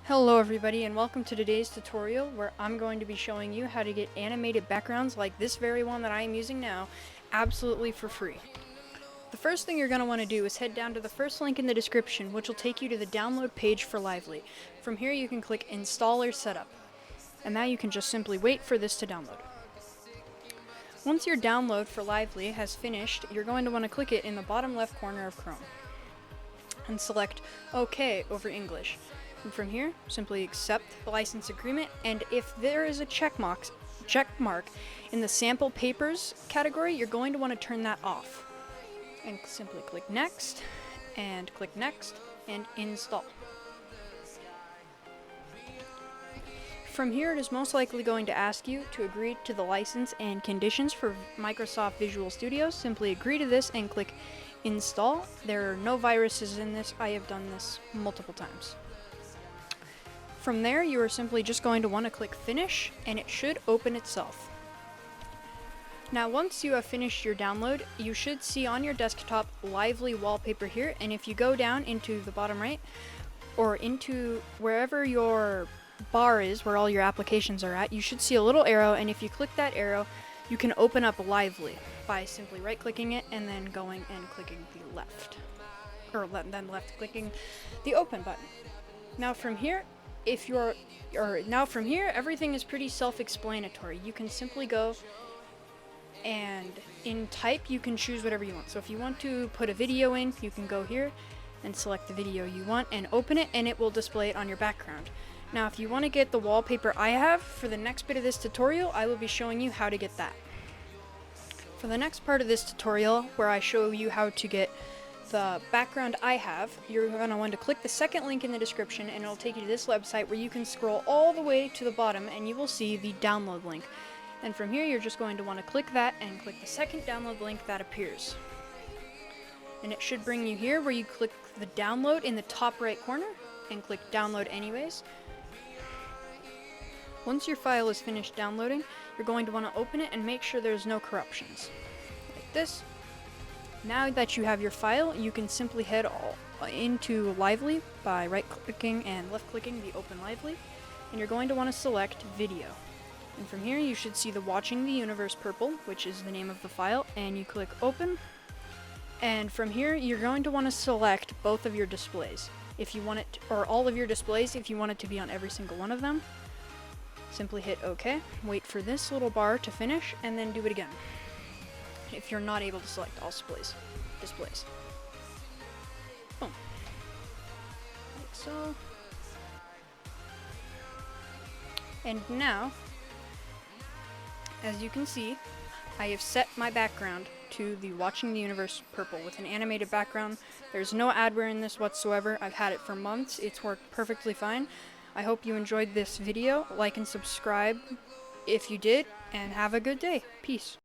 Hello everybody and welcome to today's tutorial where I'm going to be showing you how to get animated backgrounds like this very one that I am using now absolutely for free. The first thing you're going to want to do is head down to the first link in the description, which will take you to the download page for Lively. From here you can click install or setup, and now you can just simply wait for this to download. Once your download for Lively has finished, you're going to want to click it in the bottom left corner of Chrome and select OK over English. And from here, simply accept the license agreement, and if there is a check mark in the sample papers category, you're going to want to turn that off. And simply click next, and install. From here, it is most likely going to ask you to agree to the license and conditions for Microsoft Visual Studio. Simply agree to this and click install. There are no viruses in this. I have done this multiple times. From there, you are simply just going to want to click finish, and it should open itself. Now, once you have finished your download, you should see on your desktop Lively Wallpaper here, and if you go down into the bottom right, or into wherever your bar is, where all your applications are at, you should see a little arrow, and if you click that arrow, you can open up Lively by simply right-clicking it and then going and clicking the left, then left-clicking the open button. Now from here, everything is pretty self-explanatory. You can simply go and in type, you can choose whatever you want. So if you want to put a video in, you can go here and select the video you want and open it, and it will display it on your background. Now, if you want to get the wallpaper I have for the next bit of this tutorial, I will be showing you how to get that. For the next part of this tutorial, where I show you how to get the background I have, you're going to want to click the second link in the description, and it'll take you to this website where you can scroll all the way to the bottom and you will see the download link. And from here, you're just going to want to click that and click the second download link that appears. And it should bring you here where you click the download in the top right corner and click download anyways. Once your file is finished downloading, you're going to want to open it and make sure there's no corruptions. Like this. Now that you have your file, you can simply head into Lively by right-clicking and left-clicking the Open Lively, and you're going to want to select Video. And from here, you should see the Watching the Universe purple, which is the name of the file, and you click Open. And from here, you're going to want to select both of your displays, if you want it, or all of your displays, if you want it to be on every single one of them. Simply hit OK, wait for this little bar to finish, and then do it again if you're not able to select all displays. Boom. Like so. And now, as you can see, I have set my background to the Watching the Universe purple with an animated background. There's no adware in this whatsoever. I've had it for months. It's worked perfectly fine. I hope you enjoyed this video. Like and subscribe if you did, and have a good day. Peace.